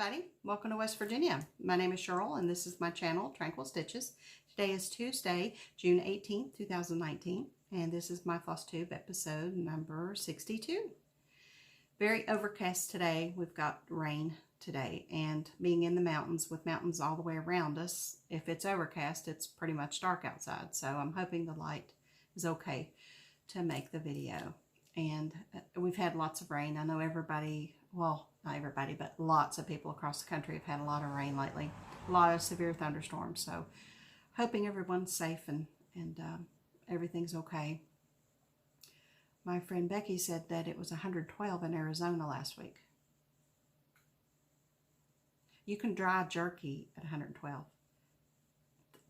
everybody. Welcome to West Virginia. My name is Cheryl and this is my channel, Tranquil Stitches. Today is Tuesday, June 18th, 2019, and this is my FlossTube episode number 62. Very overcast today. We've got rain today, and being in the mountains with mountains all the way around us, if it's overcast, it's pretty much dark outside. So I'm hoping the light is okay to make the video. And we've had lots of rain. I know everybody, well, not everybody, but lots of people across the country have had a lot of rain lately. A lot of severe thunderstorms. So hoping everyone's safe and everything's okay. My friend Becky said that it was 112 in Arizona last week. You can dry jerky at 112.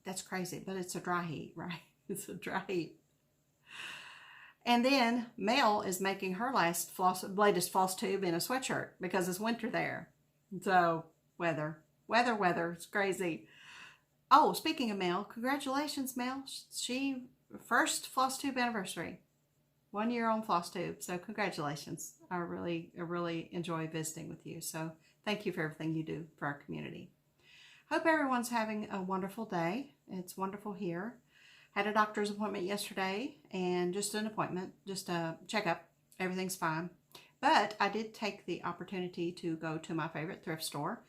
That's crazy, but it's a dry heat, right? It's a dry heat. And then Mel is making her latest FlossTube in a sweatshirt because it's winter there. So weather, it's crazy. Oh, speaking of Mel, congratulations, Mel. She first FlossTube anniversary. 1 year on FlossTube. So congratulations. I really enjoy visiting with you. So thank you for everything you do for our community. Hope everyone's having a wonderful day. It's wonderful here. Had a doctor's appointment yesterday, and just an appointment, just a checkup. Everything's fine. But I did take the opportunity to go to my favorite thrift store.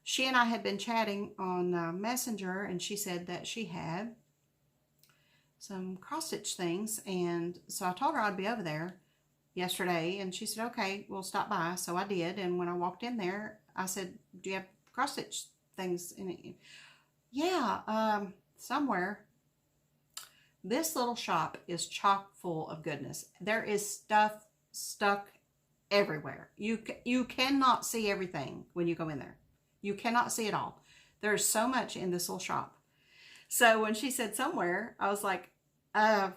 She and I had been chatting on Messenger, and she said that she had some cross-stitch things. And so I told her I'd be over there yesterday, and she said, okay, we'll stop by. So I did, and when I walked in there, I said, do you have cross-stitch things in it? Yeah, somewhere. This little shop is chock full of goodness. There is stuff stuck everywhere. You cannot see everything when you go in there. You cannot see it all. There's so much in this little shop. So when she said somewhere, I was like, I've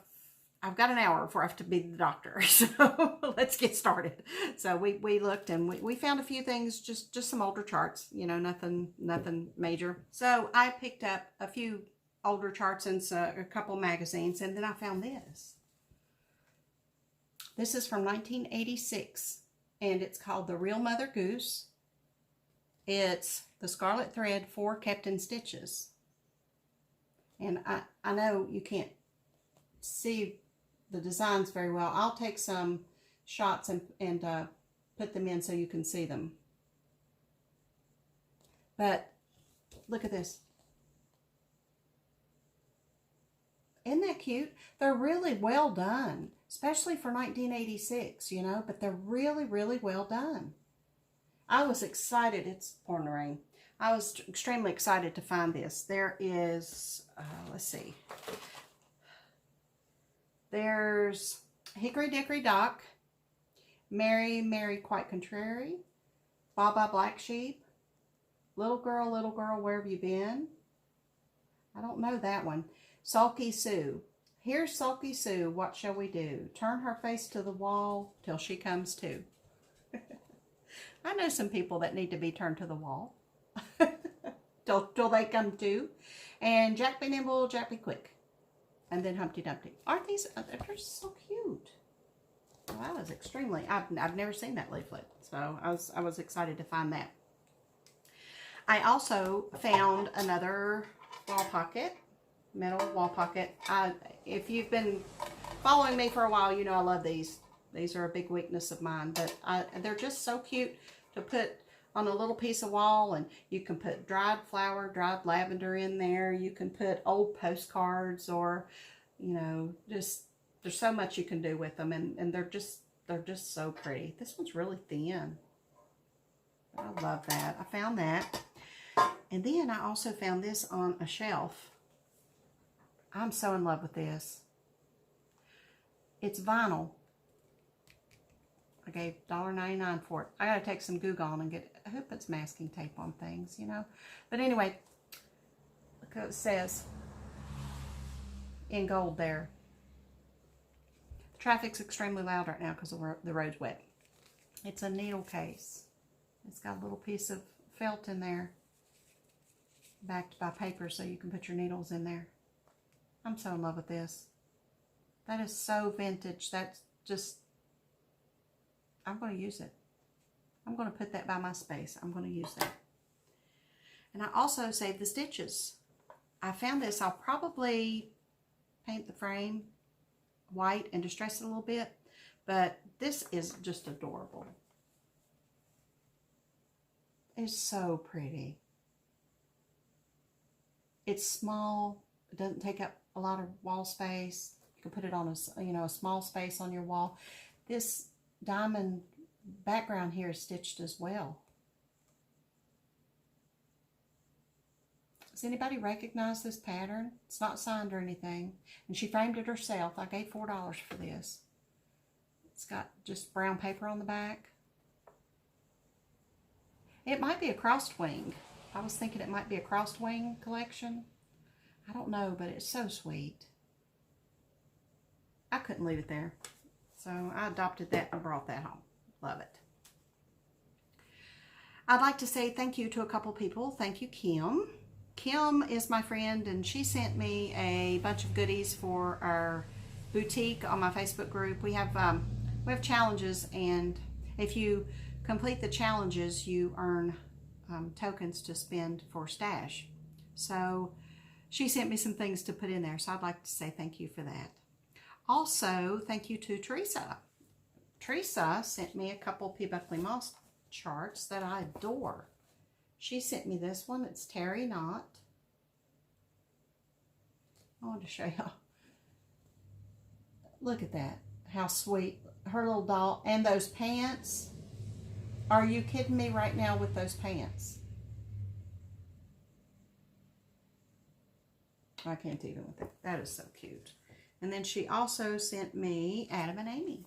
got an hour before I have to be the doctor. So let's get started. So we looked and we found a few things, just some older charts, you know, nothing major. So I picked up a few older charts and a couple magazines, and then I found this. This is from 1986, and it's called The Real Mother Goose. It's the Scarlet Thread 4 Captain Stitches. And I know you can't see the designs very well. I'll take some shots and put them in so you can see them. But look at this. Isn't that cute? They're really well done, especially for 1986, you know, but they're really well done. I was excited. It's pouring rain. I was extremely excited to find this. There is, let's see. There's Hickory Dickory Dock, Mary Quite Contrary, Baba Black Sheep, Little Girl, Where Have You Been? I don't know that one. Sulky Sue. Here's Sulky Sue. What shall we do? Turn her face to the wall till she comes to. I know some people that need to be turned to the wall till they come to. And Jack Be Nimble, Jack Be Quick. And then Humpty Dumpty. Aren't these? They're so cute. Well, I was extremely. I've never seen that leaflet, so I was excited to find that. I also found another wall pocket. Metal wall pocket. If you've been following me for a while, you know I love these. These are a big weakness of mine, but they're just so cute to put on a little piece of wall, and you can put dried flower, dried lavender in there. You can put old postcards, or, you know, just there's so much you can do with them, and they're just so pretty. This one's really thin. I love that. I found that. And then I also found this on a shelf. I'm so in love with this. It's vinyl. I gave $1.99 for it. I gotta take some Goo Gone and get, who puts masking tape on things, you know? But anyway, look what it says in gold there. The traffic's extremely loud right now because the road's wet. It's a needle case. It's got a little piece of felt in there, backed by paper so you can put your needles in there. I'm so in love with this. That is so vintage. That's just, I'm going to use it. I'm going to put that by my space. I'm going to use that. And I also saved the stitches. I found this. I'll probably paint the frame white and distress it a little bit, but this is just adorable. It's so pretty. It's small. It doesn't take up a lot of wall space. You can put it on a, you know, a small space on your wall. This diamond background here is stitched as well. Does anybody recognize this pattern? It's not signed or anything. And she framed it herself. I gave $4 for this. It's got just brown paper on the back. It might be a crossed wing. I was thinking it might be a crossed wing collection. I don't know, but it's so sweet. I couldn't leave it there. So I adopted that and brought that home. Love it. I'd like to say thank you to a couple people. Thank you, Kim. Kim is my friend, and she sent me a bunch of goodies for our boutique on my Facebook group. We have challenges, and if you complete the challenges, you earn tokens to spend for stash. So she sent me some things to put in there, so I'd like to say thank you for that. Also, thank you to Teresa. Teresa sent me a couple P. Buckley Moss charts that I adore. She sent me this one. It's Terry Knott. I want to show y'all. Look at that. How sweet. Her little doll. And those pants. Are you kidding me right now with those pants? I can't even with it. That is so cute. And then she also sent me Adam and Amy.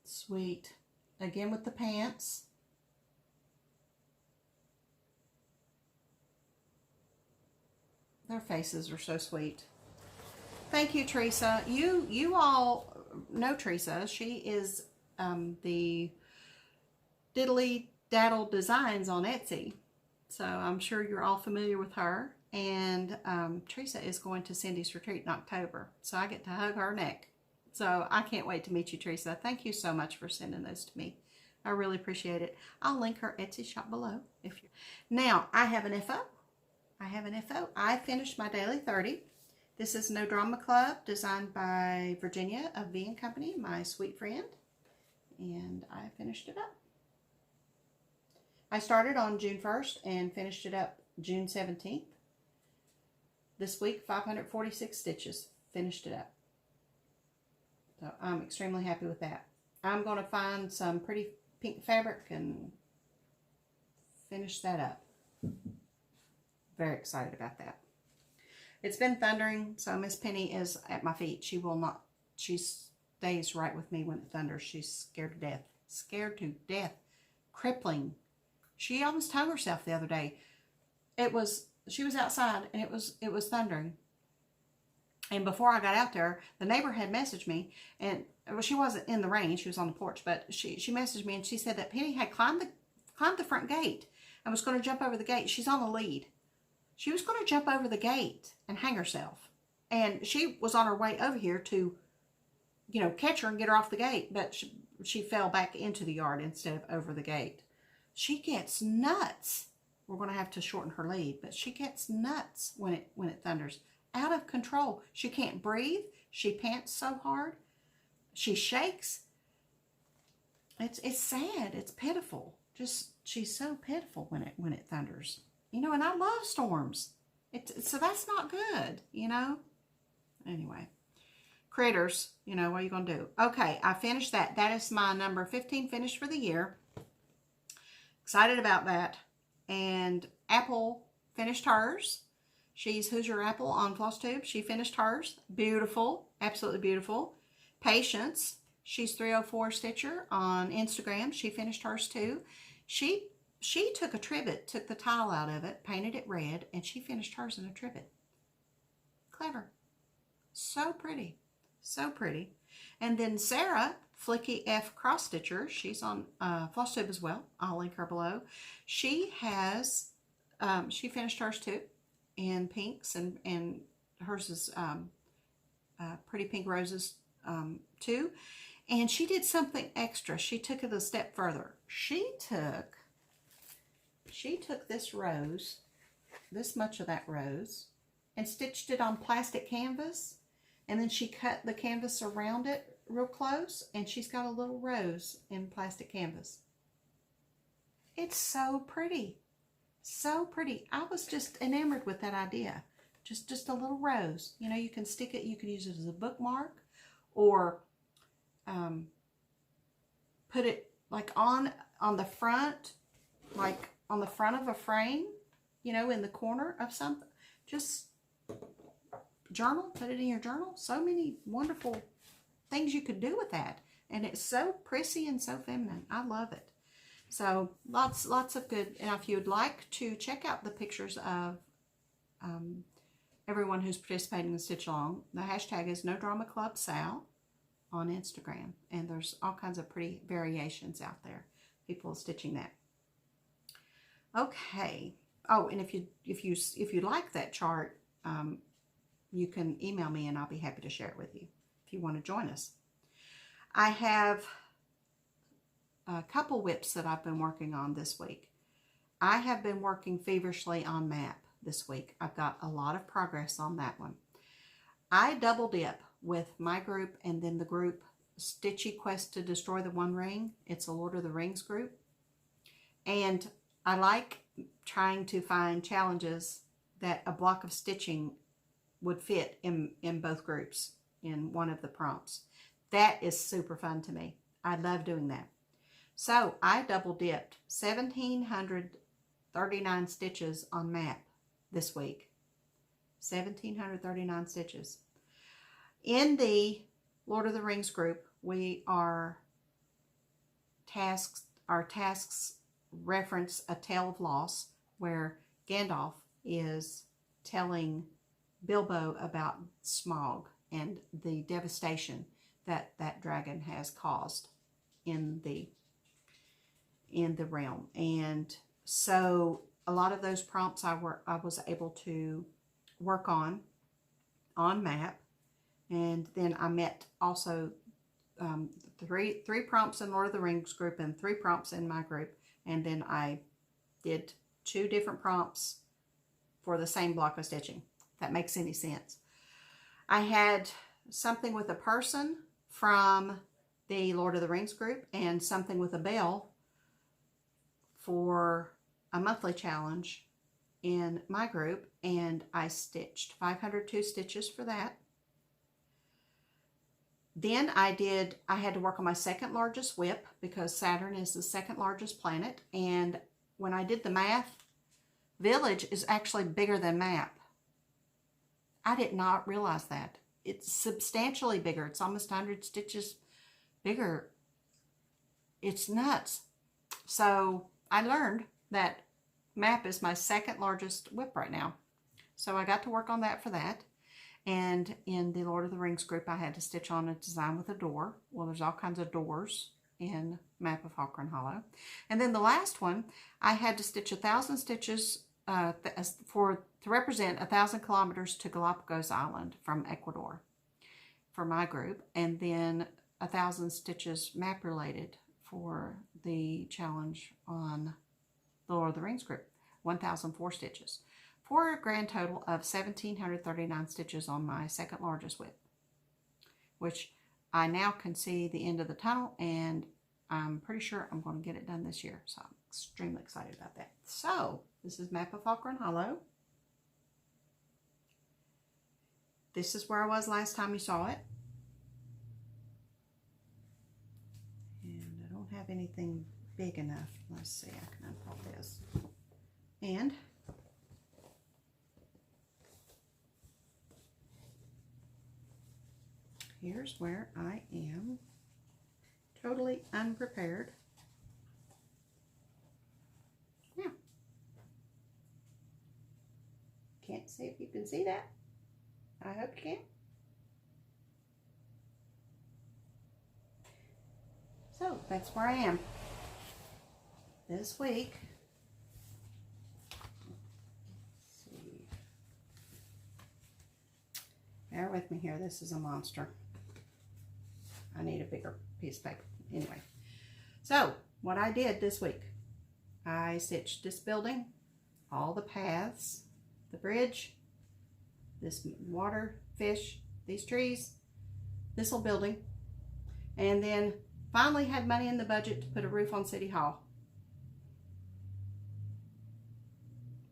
Sweet. Again with the pants. Their faces are so sweet. Thank you, Teresa. You all know Teresa. She is the Diddly Daddle Designs on Etsy. So I'm sure you're all familiar with her. And Teresa is going to Cindy's retreat in October. So I get to hug her neck. So I can't wait to meet you, Teresa. Thank you so much for sending those to me. I really appreciate it. I'll link her Etsy shop below. Now, I have an FO. I finished my Daily 30. This is No Drama Club, designed by Virginia of V & Company, my sweet friend. And I finished it up. I started on June 1st and finished it up June 17th. This week, 546 stitches. Finished it up. So I'm extremely happy with that. I'm going to find some pretty pink fabric and finish that up. Very excited about that. It's been thundering, so Miss Penny is at my feet. She will not, she stays right with me when it thunders. She's scared to death. Scared to death. Crippling. She almost hung herself the other day. She was outside and it was thundering. And before I got out there, the neighbor had messaged me, and well, she wasn't in the rain, she was on the porch, but she messaged me and she said that Penny had climbed the front gate and was going to jump over the gate. She's on the lead. She was going to jump over the gate and hang herself. And she was on her way over here to, you know, catch her and get her off the gate, but she fell back into the yard instead of over the gate. She gets nuts. We're going to have to shorten her lead, but she gets nuts when it thunders. Out of control. She can't breathe. She pants so hard. She shakes. It's sad. It's pitiful. Just she's so pitiful when it thunders. You know, and I love storms. So that's not good, you know. Anyway, critters, you know, what are you going to do? Okay, I finished that. That is my number 15 finished for the year. Excited about that. And Apple finished hers. She's Hoosier Apple on FlossTube. She finished hers. Beautiful. Absolutely beautiful. Patience. She's 304 Stitcher on Instagram. She finished hers too. She took a trivet, took the tile out of it, painted it red, and she finished hers in a trivet. Clever. So pretty. So pretty. And then Sarah, Flicky F Cross Stitcher, she's on FlossTube as well. I'll link her below. She has, she finished hers too in pinks, and hers is pretty pink roses too. And she did something extra. She took it a step further. She took this rose, this much of that rose, and stitched it on plastic canvas. And then she cut the canvas around it real close, and she's got a little rose in plastic canvas. It's so pretty. So pretty. I was just enamored with that idea. Just a little rose. You know, you can stick it, you can use it as a bookmark, or put it like on the front, like on the front of a frame, you know, in the corner of something. Just journal, put it in your journal. So many wonderful things you could do with that. And it's so prissy and so feminine. I love it. So lots of good. And if you'd like to check out the pictures of everyone who's participating in Stitch Along, the hashtag is No Drama Club Sal on Instagram. And there's all kinds of pretty variations out there. People stitching that. Okay. Oh, and if you like that chart, you can email me and I'll be happy to share it with you if you want to join us. I have a couple whips that I've been working on this week. I have been working feverishly on map this week. I've got a lot of progress on that one. I double dip with my group and then the group Stitchy Quest to Destroy the One Ring. It's a Lord of the Rings group. And I like trying to find challenges that a block of stitching would fit in both groups in one of the prompts. That is super fun to me. I love doing that. So I double dipped 1,739 stitches on map this week. 1,739 stitches. In the Lord of the Rings group, our tasks reference A Tale of Loss, where Gandalf is telling Bilbo about Smaug and the devastation that that dragon has caused in the realm. And so a lot of those prompts I was able to work on map. And then I met also three prompts in Lord of the Rings group and 3 prompts in my group. And then I did 2 different prompts for the same block of stitching. If that makes any sense. I had something with a person from the Lord of the Rings group and something with a bell for a monthly challenge in my group, and I stitched 502 stitches for that. Then I had to work on my second largest whip because Saturn is the second largest planet, and when I did the math, Village is actually bigger than Map. I did not realize that. It's substantially bigger. It's almost 100 stitches bigger. It's nuts. So I learned that Map is my second largest whip right now. So I got to work on that for that. And in the Lord of the Rings group, I had to stitch on a design with a door. Well, there's all kinds of doors in Map of Hawker and Hollow. And then the last one, I had to stitch 1,000 stitches to represent 1,000 kilometers to Galapagos Island from Ecuador for my group. And then 1,000 stitches map related for the challenge on the Lord of the Rings group, 1,004 stitches. For a grand total of 1,739 stitches on my second largest whip, which I now can see the end of the tunnel, and I'm pretty sure I'm going to get it done this year. So I'm extremely excited about that. So this is Map of Hawker and Hollow. This is where I was last time you saw it. And I don't have anything big enough. Let's see, I can unfold this. And here's where I am totally unprepared. Yeah. Can't see if you can see that. I hope you can. So that's where I am this week. Let's see. Bear with me here. This is a monster. I need a bigger piece of paper. Anyway, so what I did this week, I stitched this building, all the paths, the bridge, this water, fish, these trees, this little building, and then finally had money in the budget to put a roof on City Hall.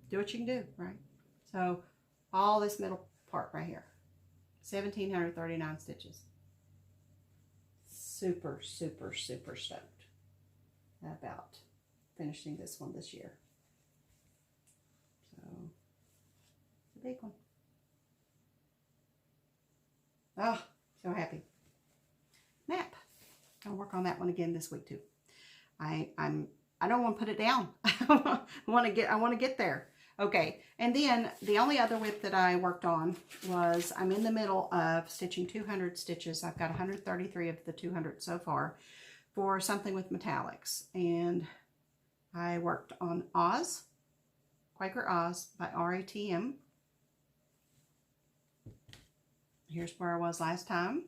Do what you can do, right? So all this middle part right here, 1,739 stitches. Super, super, super stoked about finishing this one this year. So it's a big one. Oh, so happy. Map. I'll work on that one again this week too. I don't want to put it down. I want to get there. Okay, and then the only other whip that I worked on was, I'm in the middle of stitching 200 stitches. I've got 133 of the 200 so far for something with metallics. And I worked on Oz, Quaker Oz by RATM. Here's where I was last time.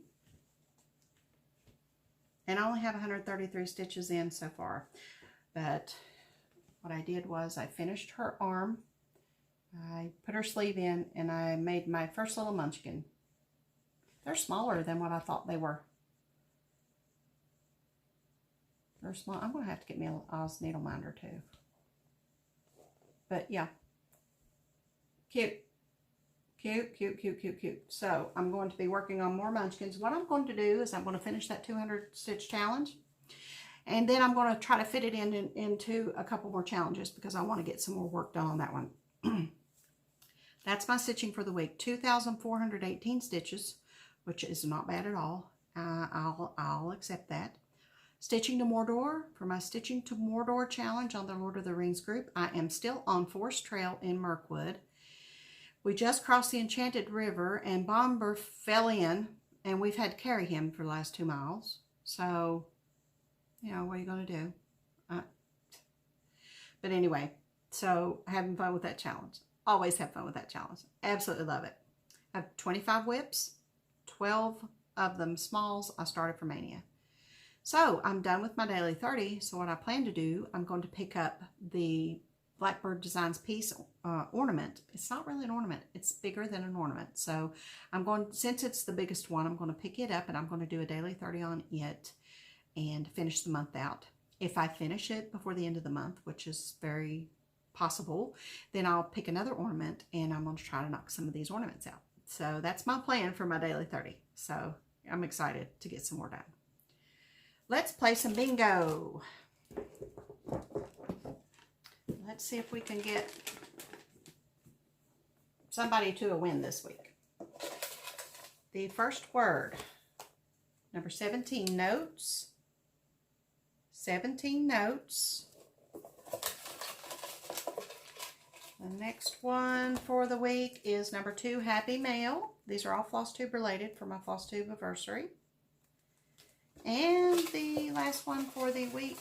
And I only have 133 stitches in so far. But what I did was I finished her arm. I put her sleeve in and I made my first little munchkin. They're smaller than what I thought they were. They're small. I'm going to have to get me an Oz needle minder too. But yeah. Cute. Cute, cute, cute, cute, cute. So I'm going to be working on more munchkins. What I'm going to do is I'm going to finish that 200 stitch challenge. And then I'm going to try to fit it into a couple more challenges because I want to get some more work done on that one. That's my stitching for the week. 2,418 stitches, which is not bad at all. I'll accept that. Stitching to Mordor for my Stitching to Mordor challenge on the Lord of the Rings group. I am still on Forest Trail in Mirkwood. We just crossed the Enchanted River and Bomber fell in, and we've had to carry him for the last 2 miles. So, you know, what are you going to do? But anyway, so having fun with that challenge. Always have fun with that challenge. Absolutely love it. I have 25 whips, 12 of them smalls. I started from Mania. So I'm done with my daily 30. So what I plan to do, I'm going to pick up the Blackbird Designs piece ornament. It's not really an ornament. It's bigger than an ornament. So I'm going, since it's the biggest one, I'm going to pick it up and I'm going to do a daily 30 on it and finish the month out. If I finish it before the end of the month, which is very possible, then I'll pick another ornament and I'm going to try to knock some of these ornaments out. So that's my plan for my daily 30. So I'm excited to get some more done. Let's play some bingo. Let's see if we can get somebody to a win this week. The first word, number 17, notes. 17 notes. The next one for the week is number 2, Happy Mail. These are all FlossTube related for my FlossTube anniversary. And the last one for the week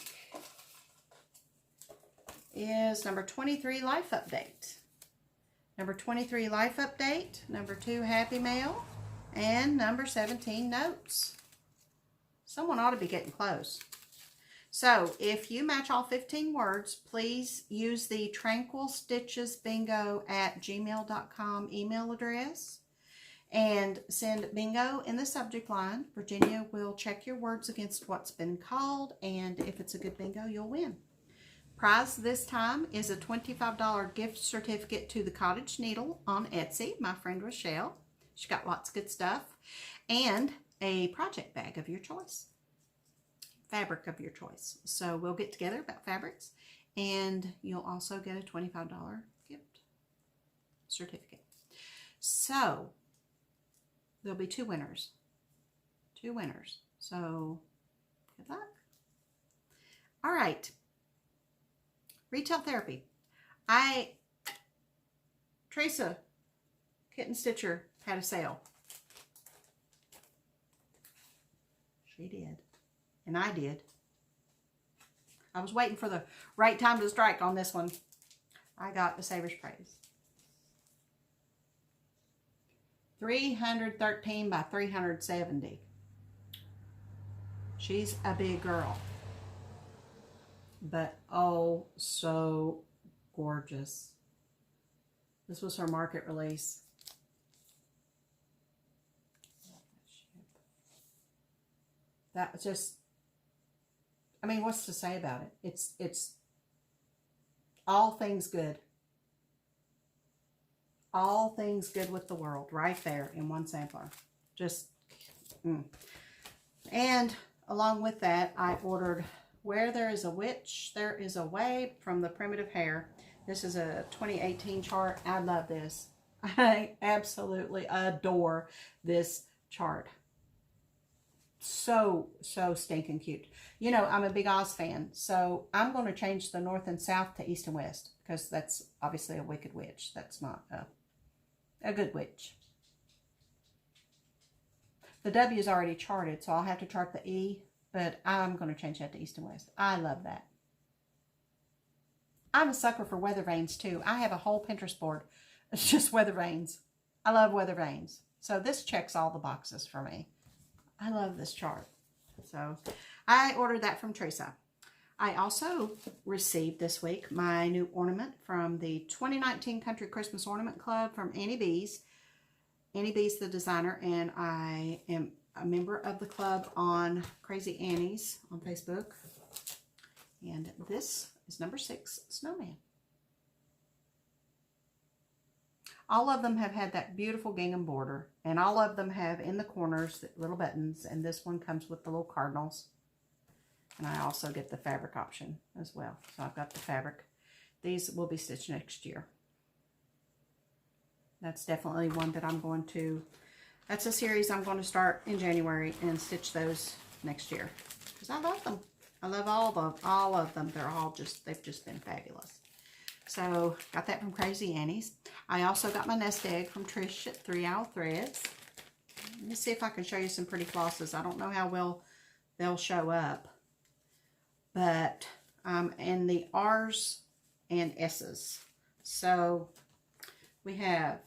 is number 23, Life Update. Number 23, Life Update. Number 2, Happy Mail. And number 17, Notes. Someone ought to be getting close. So if you match all 15 words, please use the tranquilstitchesbingo@gmail.com email address and send bingo in the subject line. Virginia will check your words against what's been called, and if it's a good bingo, you'll win. Prize this time is a $25 gift certificate to the Cottage Needle on Etsy, my friend Rochelle. She got lots of good stuff, and a project bag of your choice. Fabric of your choice. So we'll get together about fabrics, and you'll also get a $25 gift certificate. So there'll be 2 winners. 2 winners. So good luck. All right. Retail therapy. Teresa Kitten Stitcher had a sale. She did. And I did. I was waiting for the right time to strike on this one. I got the Saver's Praise. 313 by 370. She's a big girl. But oh, so gorgeous. This was her market release. That just, I mean, what's to say about it? It's all things good. All things good with the world right there in one sampler. Just, And along with that, I ordered Where There Is a Witch, There Is a Way from the Primitive Hair. This is a 2018 chart. I love this. I absolutely adore this chart. So stinking cute. You know, I'm a big Oz fan, so I'm going to change the north and south to east and west, because that's obviously a wicked witch. That's not a good witch. The W is already charted, so I'll have to chart the E, but I'm going to change that to east and west. I love that. I'm a sucker for weather vanes too. I have a whole Pinterest board. It's just weather vanes. I love weather vanes. So this checks all the boxes for me. I love this chart. So I ordered that from Teresa. I also received this week my new ornament from the 2019 Country Christmas Ornament Club from Annie B's. Annie B's the designer, and I am a member of the club on Crazy Annie's on Facebook. And this is number 6, Snowman. All of them have had that beautiful gingham border, and all of them have in the corners the little buttons, and this one comes with the little cardinals. And I also get the fabric option as well. So I've got the fabric. These will be stitched next year. That's definitely one that I'm going to, that's a series I'm going to start in January and stitch those next year. Because I love them. I love all of them. They're all just, they've just been fabulous. So, got that from Crazy Annie's. I also got my nest egg from Trish at 3 Owl Threads. Let me see if I can show you some pretty flosses. I don't know how well they'll show up. But, and the R's and S's. So, we have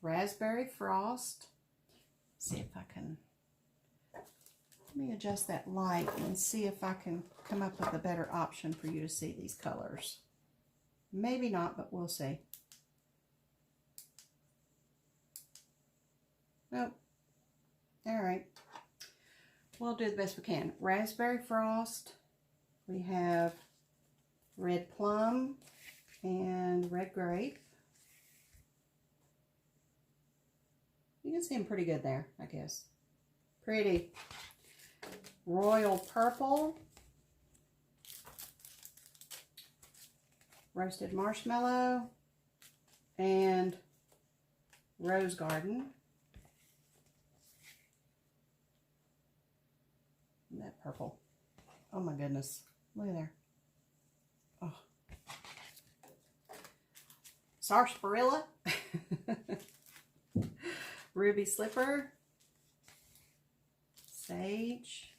Raspberry Frost. Let's see if I can, let me adjust that light and see if I can come up with a better option for you to see these colors. Maybe not, but we'll see. Nope. All right. We'll do the best we can. Raspberry Frost. We have Red Plum and Red Grape. You can see them pretty good there, I guess. Pretty. Royal Purple. Roasted Marshmallow, and Rose Garden. And that purple. Oh my goodness. Look at there. Oh. Sarsaparilla. Ruby Slipper. Sage.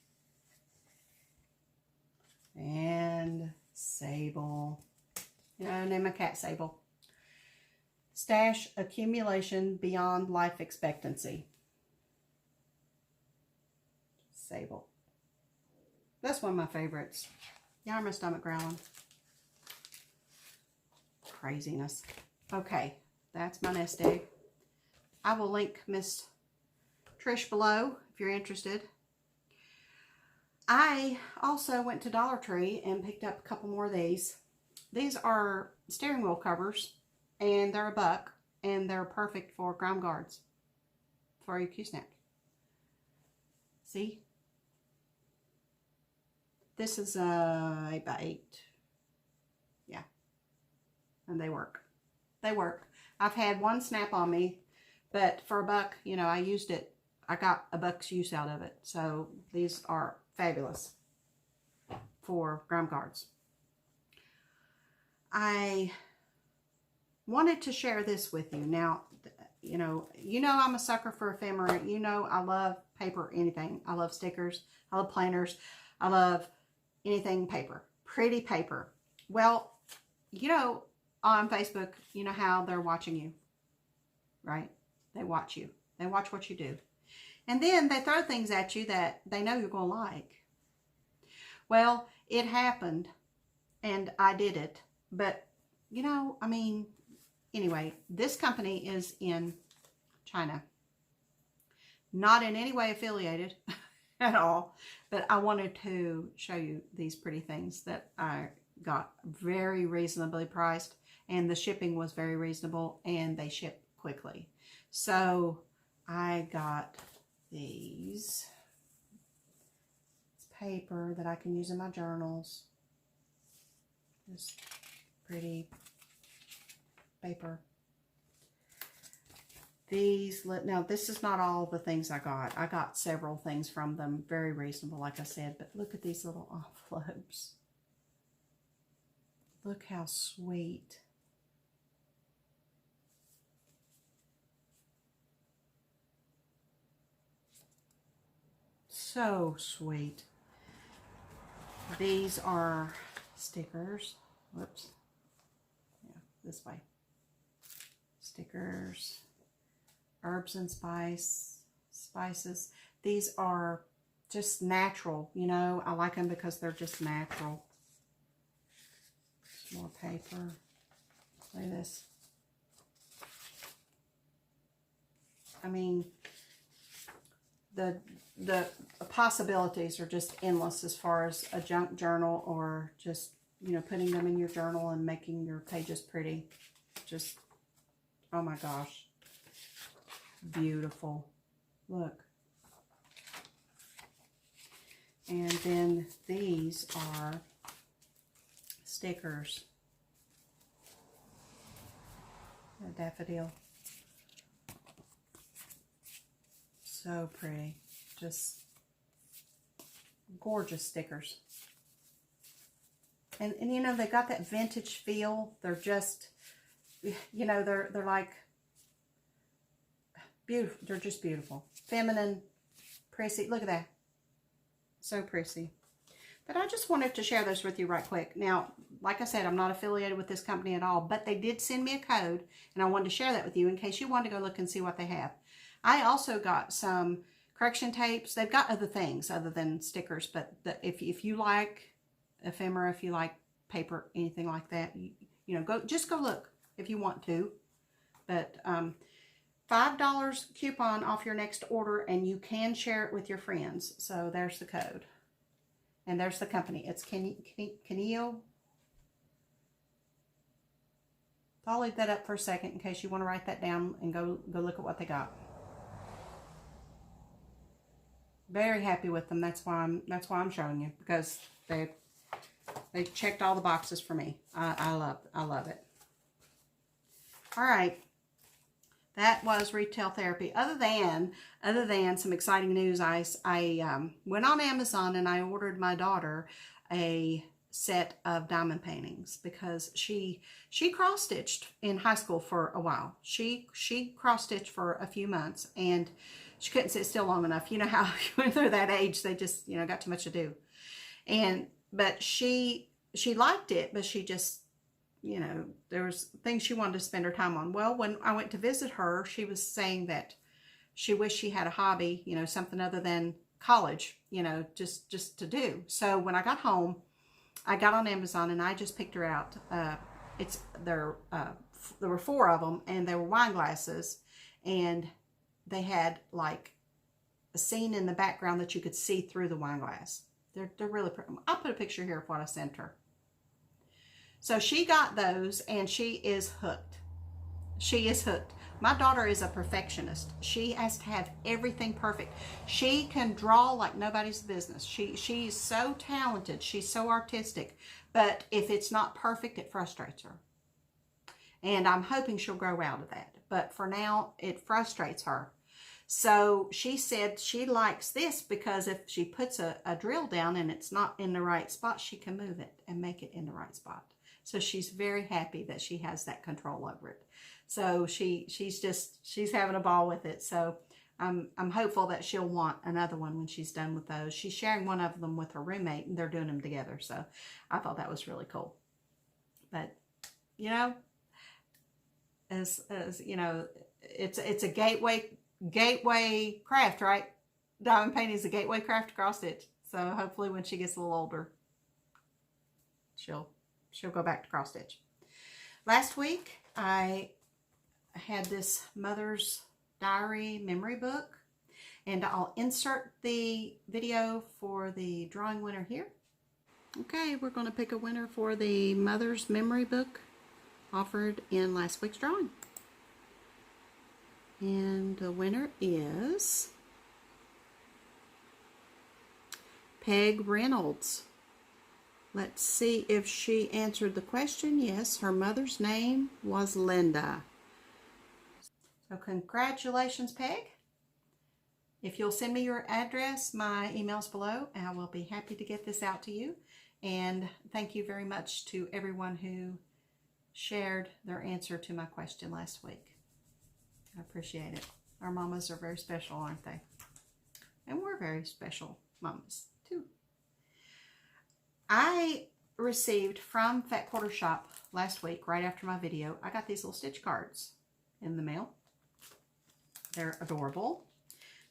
And Sable. Yeah, name my cat Sable. Stash Accumulation Beyond Life Expectancy. Sable. That's one of my favorites. Yeah, my stomach growling. Craziness. Okay, that's my nest egg. I will link Miss Trish below if you're interested. I also went to Dollar Tree and picked up a couple more of these. These are steering wheel covers, and they're $1, and they're perfect for ground guards for your Q-snap. See? This is 8 by 8. Yeah. And they work. They work. I've had one snap on me, but for $1, you know, I used it. I got $1's use out of it. So these are fabulous for ground guards. I wanted to share this with you. Now, you know I'm a sucker for ephemera. You know I love paper, anything. I love stickers. I love planners. I love anything paper. Pretty paper. Well, you know, on Facebook, you know how they're watching you, right? They watch you. They watch what you do. And then they throw things at you that they know you're going to like. Well, it happened, and I did it. But, you know, I mean, anyway, this company is in China. Not in any way affiliated at all. But I wanted to show you these pretty things that I got very reasonably priced. And the shipping was very reasonable, and they ship quickly. So I got these. It's paper that I can use in my journals. Just pretty paper. These, now this is not all the things I got. I got several things from them, very reasonable, like I said. But look at these little envelopes. Look how sweet. So sweet. These are stickers. Whoops. Yeah, this way. Stickers. Herbs and spices. These are just natural, you know. I like them because they're just natural. Some more paper. Look at this. I mean, the possibilities are just endless as far as a junk journal, or just, you know, putting them in your journal and making your pages pretty. Just, oh my gosh. Beautiful. Look. And then these are stickers. A daffodil. So pretty. Just gorgeous stickers. And you know, they got that vintage feel. They're just, you know, they're like beautiful. They're just beautiful. Feminine, prissy. Look at that. So prissy. But I just wanted to share this with you right quick. Now, like I said, I'm not affiliated with this company at all, but they did send me a code, and I wanted to share that with you in case you wanted to go look and see what they have. I also got some correction tapes. They've got other things other than stickers, but if you like ephemera, if you like paper, anything like that, you know, just go look if you want to. But $5 coupon off your next order, and you can share it with your friends. So there's the code. And there's the company. It's Tranquil. I'll leave that up for a second in case you want to write that down and go look at what they got. Very happy with them. That's why I'm showing you, because they checked all the boxes for me. I love it. All right. That was retail therapy. Other than some exciting news, I went on Amazon and I ordered my daughter a set of diamond paintings, because she cross-stitched in high school for a while. She cross-stitched for a few months, and she couldn't sit still long enough. You know how when they're that age, they just, you know, got too much to do. But she liked it, but she just, you know, there was things she wanted to spend her time on. Well, when I went to visit her, she was saying that she wished she had a hobby, you know, something other than college, you know, just to do. So when I got home, I got on Amazon and I just picked her out. There were 4 of them, and they were wine glasses, and they had like a scene in the background that you could see through the wine glass. They're really pretty. I'll put a picture here of what I sent her. So she got those, and she is hooked. She is hooked. My daughter is a perfectionist. She has to have everything perfect. She can draw like nobody's business. She's so talented. She's so artistic. But if it's not perfect, it frustrates her. And I'm hoping she'll grow out of that. But for now, it frustrates her. So she said she likes this because if she puts a drill down and it's not in the right spot, she can move it and make it in the right spot. So she's very happy that she has that control over it. So she's having a ball with it. So I'm hopeful that she'll want another one when she's done with those. She's sharing one of them with her roommate, and they're doing them together. So I thought that was really cool. But, you know, as you know, it's a gateway craft, right? Diamond painting is a gateway craft to cross stitch. So hopefully when she gets a little older, she'll go back to cross stitch. Last week I had this Mother's Diary memory book, and I'll insert the video for the drawing winner here. Okay, we're going to pick a winner for the Mother's memory book offered in last week's drawing. And the winner is Peg Reynolds. Let's see if she answered the question. Yes, her mother's name was Linda. So congratulations, Peg. If you'll send me your address, my email's below, and I will be happy to get this out to you. And thank you very much to everyone who shared their answer to my question last week. I appreciate it. Our mamas are very special, aren't they? And we're very special mamas, too. I received from Fat Quarter Shop last week, right after my video, I got these little stitch cards in the mail. They're adorable.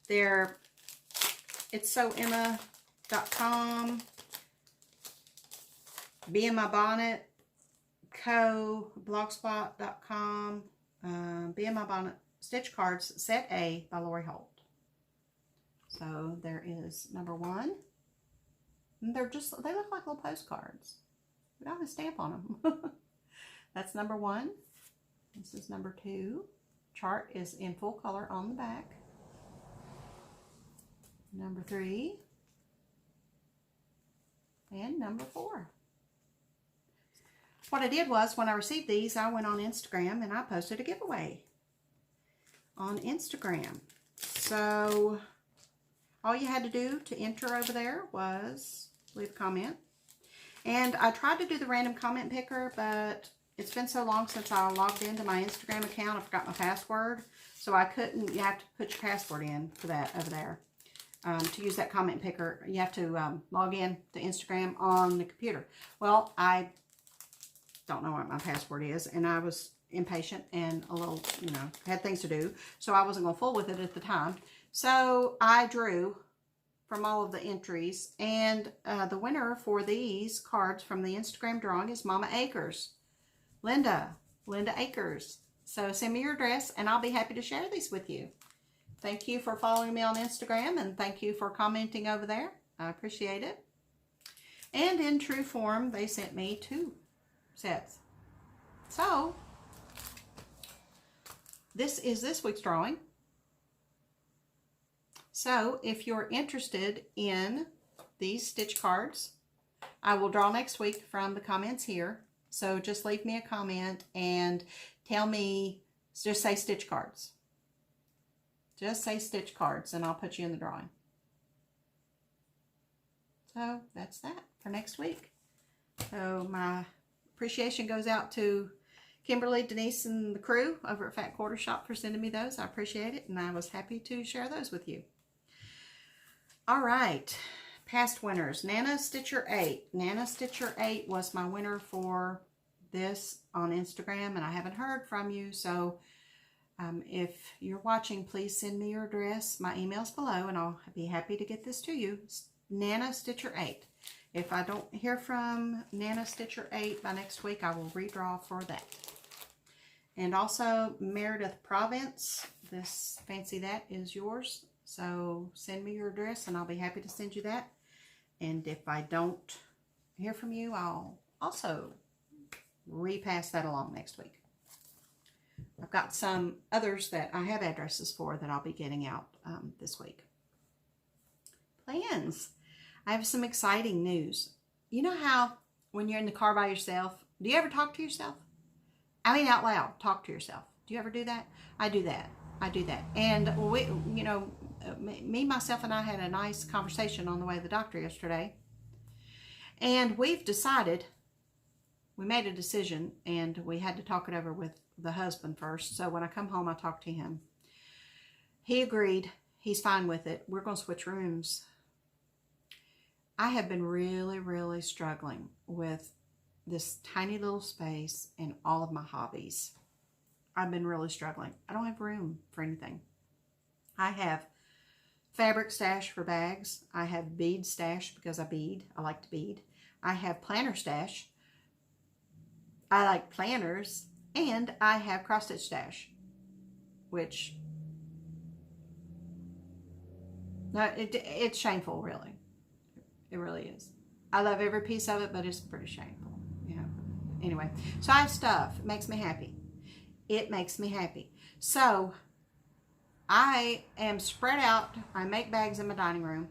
It's soemma.com, Be in My Bonnet, blogspot.com, Be in My Bonnet Stitch Cards Set A by Lori Holt. So there is number 1. And they look like little postcards. We don't have a stamp on them. That's number 1. This is number 2. Chart is in full color on the back. Number 3. And number 4. What I did was, when I received these, I went on Instagram and I posted a giveaway on Instagram. So all you had to do to enter over there was leave a comment. And I tried to do the random comment picker, but it's been so long since I logged into my Instagram account, I forgot my password. So I couldn't. You have to put your password in for that over there. To use that comment picker, you have to log in to Instagram on the computer. Well, I don't know what my password is, and I was impatient and a little, had things to do, so I wasn't going to fool with it at the time. So I drew from all of the entries, and the winner for these cards from the Instagram drawing is Mama Acres. Linda Acres. So send me your address, and I'll be happy to share these with you. Thank you for following me on Instagram, and thank you for commenting over there. I appreciate it. And in true form, they sent me 2 sets. So this is this week's drawing. So if you're interested in these stitch cards, I will draw next week from the comments here. So just leave me a comment and tell me, just say stitch cards. Just say stitch cards, and I'll put you in the drawing. So that's that for next week. So my appreciation goes out to Kimberly, Denise, and the crew over at Fat Quarter Shop for sending me those. I appreciate it, and I was happy to share those with you. All right, past winners. Nana Stitcher 8. Nana Stitcher 8 was my winner for this on Instagram, and I haven't heard from you, so if you're watching, please send me your address. My email's below, and I'll be happy to get this to you. Nana Stitcher 8. If I don't hear from Nana Stitcher 8 by next week, I will redraw for that. And also Meredith Province. This Fancy That is yours. So send me your address, and I'll be happy to send you that. And if I don't hear from you, I'll also repass that along next week. I've got some others that I have addresses for that I'll be getting out this week. Plans. I have some exciting news. You know how when you're in the car by yourself, do you ever talk to yourself? I mean out loud, talk to yourself. Do you ever do that? I do that. I do that. And we, me, myself, and I had a nice conversation on the way to the doctor yesterday. And we've decided, we made a decision, and we had to talk it over with the husband first. So when I come home, I talk to him. He agreed. He's fine with it. We're going to switch rooms. I have been really, really struggling with this tiny little space and all of my hobbies. I've been really struggling. I don't have room for anything. I have fabric stash for bags. I have bead stash because I bead. I like to bead. I have planner stash. I like planners. And I have cross stitch stash, which, no, it's shameful, really. It really is. I love every piece of it, but it's pretty shameful. Yeah. Anyway, so I have stuff. It makes me happy. It makes me happy. So I am spread out. I make bags in my dining room,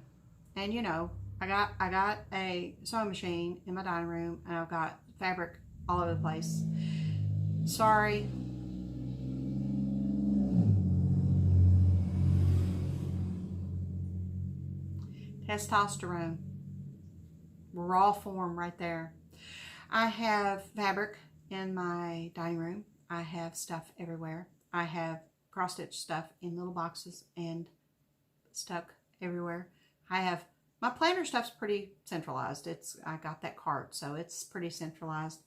and you know, I got a sewing machine in my dining room, and I've got fabric all over the place. Sorry. Testosterone. Raw form right there. I have fabric in my dining room. I have stuff everywhere. I have cross stitch stuff in little boxes and stuck everywhere. I have my planner stuff's pretty centralized. I got that cart, so it's pretty centralized.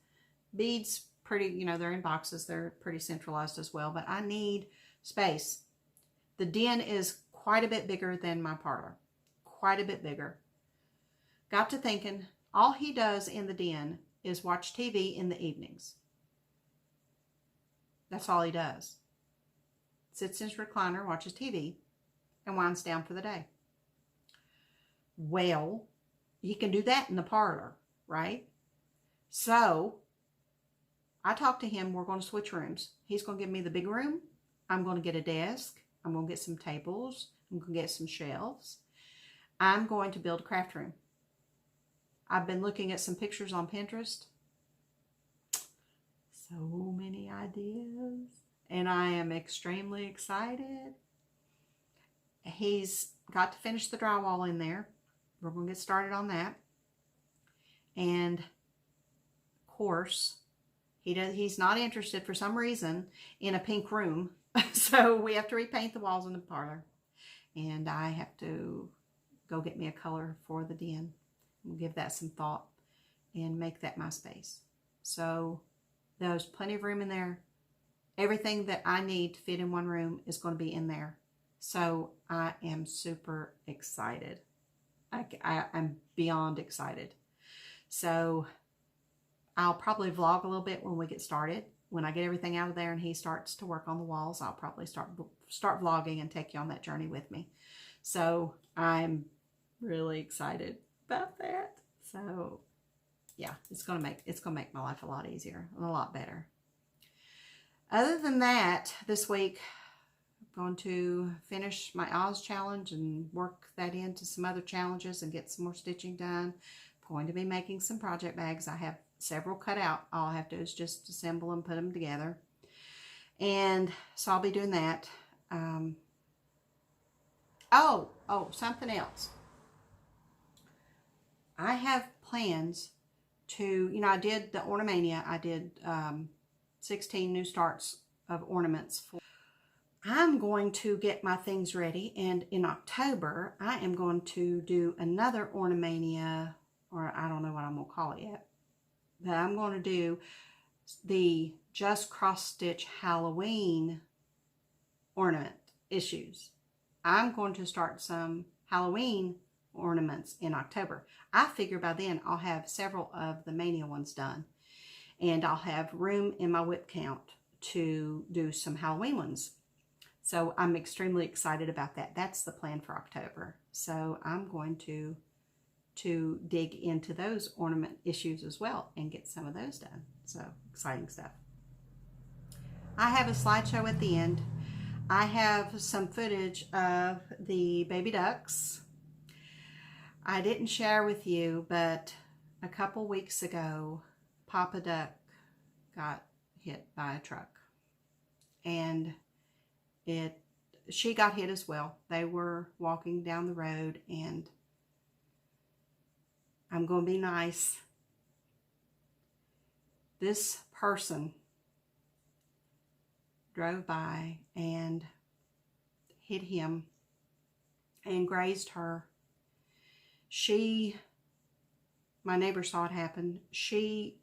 Beads, pretty, you know, they're in boxes. They're pretty centralized as well, but I need space. The den is quite a bit bigger than my parlor. Quite a bit bigger. Got to thinking, all he does in the den is watch TV in the evenings. That's all he does. Sits in his recliner, watches TV, and winds down for the day. Well, he can do that in the parlor, right? So, I talked to him, we're going to switch rooms. He's going to give me the big room. I'm going to get a desk. I'm going to get some tables. I'm going to get some shelves. I'm going to build a craft room. I've been looking at some pictures on Pinterest. So many ideas. And I am extremely excited. He's got to finish the drywall in there. We're going to get started on that. And, of course, he's not interested for some reason in a pink room. So we have to repaint the walls in the parlor. And I have to go get me a color for the den. We'll give that some thought and make that my space. So there's plenty of room in there. Everything that I need to fit in one room is going to be in there. So I am super excited. I'm beyond excited. So I'll probably vlog a little bit when we get started. When I get everything out of there and he starts to work on the walls, I'll probably start vlogging and take you on that journey with me. So I'm really excited about that. So yeah, it's gonna make my life a lot easier and a lot better. Other than that, this week I'm going to finish my Oz challenge and work that into some other challenges and get some more stitching done. I'm going to be making some project bags. I have several cut out. All I have to do is just assemble them, put them together. And so I'll be doing that. Something else. I have plans to, you know, I did the Ornamania. I did 16 new starts of ornaments. I'm going to get my things ready, and in October, I am going to do another Ornamania, or I don't know what I'm going to call it yet, but I'm going to do the Just Cross Stitch Halloween ornament issues. I'm going to start some Halloween ornaments in October. I figure by then I'll have several of the Mania ones done, and I'll have room in my whip count to do some Halloween ones. So I'm extremely excited about that. That's the plan for October. So I'm going to dig into those ornament issues as well and get some of those done. So exciting stuff. I have a slideshow at the end. I have some footage of the baby ducks. I didn't share with you, but a couple weeks ago, Papa Duck got hit by a truck. And she got hit as well. They were walking down the road, and I'm going to be nice. This person drove by and hit him and grazed her. My neighbor saw it happen. She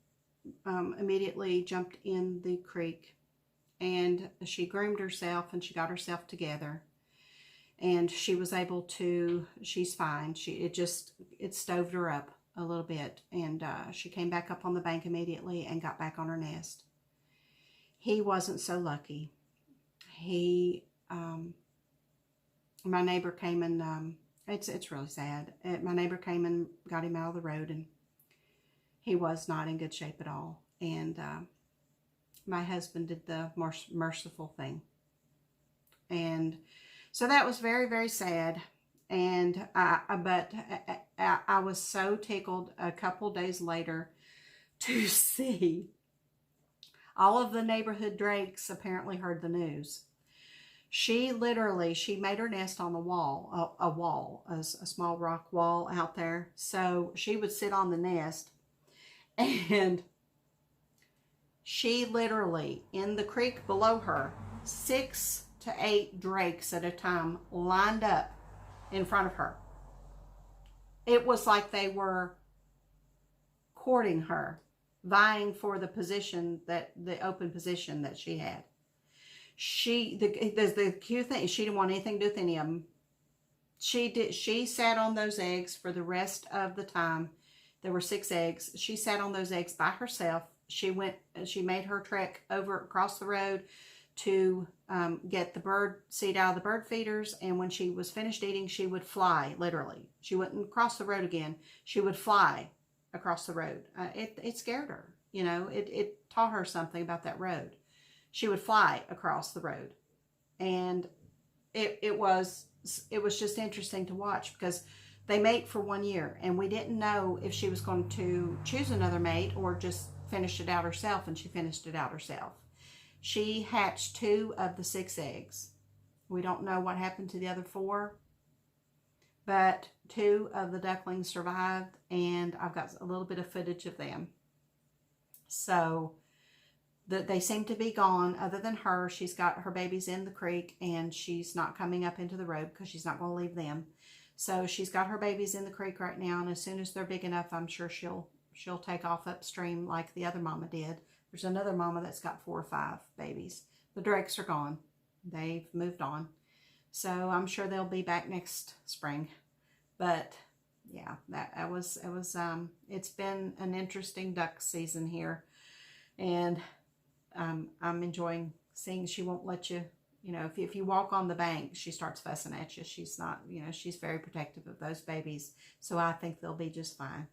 immediately jumped in the creek, and she groomed herself and she got herself together. and she was able to, she's fine. It stoved her up a little bit, and she came back up on the bank immediately and got back on her nest. He wasn't so lucky. My neighbor came and, it's really sad. My neighbor came and got him out of the road, and he was not in good shape at all. And my husband did the merciful thing. And so that was very, very sad. And but I was so tickled a couple days later to see all of the neighborhood drakes apparently heard the news. She made her nest on the wall, a small rock wall out there. So she would sit on the nest, and she literally, in the creek below her, 6 to 8 drakes at a time lined up in front of her. It was like they were courting her, vying for the open position that she had. The cute thing, she didn't want anything to do with any of them. She sat on those eggs for the rest of the time. There were 6 eggs. She sat on those eggs by herself. She made her trek over across the road to get the bird seed out of the bird feeders. And when she was finished eating, she would fly, literally. She wouldn't cross the road again. She would fly across the road. It scared her. You know, it taught her something about that road. She would fly across the road. And it was just interesting to watch, because they mate for 1 year, and we didn't know if she was going to choose another mate or just finish it out herself, and she finished it out herself. She hatched 2 of the 6 eggs. We don't know what happened to the other 4, but 2 of the ducklings survived, and I've got a little bit of footage of them. So they seem to be gone. Other than her, she's got her babies in the creek, and she's not coming up into the road because she's not going to leave them. So she's got her babies in the creek right now, and as soon as they're big enough, I'm sure she'll take off upstream like the other mama did. There's another mama that's got 4 or 5 babies. The drakes are gone. They've moved on. So I'm sure they'll be back next spring. But yeah, it's been an interesting duck season here. And I'm enjoying seeing. She won't let you, if you walk on the bank, she starts fussing at you. She's not, she's very protective of those babies. So I think they'll be just fine.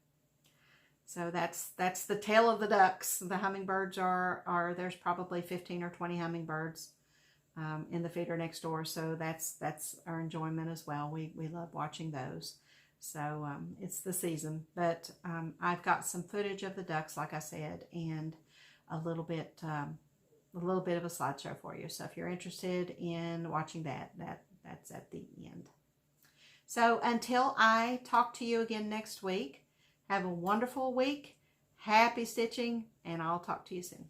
So that's the tale of the ducks. The hummingbirds there's probably 15 or 20 hummingbirds in the feeder next door. So that's our enjoyment as well. We love watching those. So it's the season. But I've got some footage of the ducks, like I said, and a little bit of a slideshow for you. So if you're interested in watching that's at the end. So until I talk to you again next week, have a wonderful week, happy stitching, and I'll talk to you soon.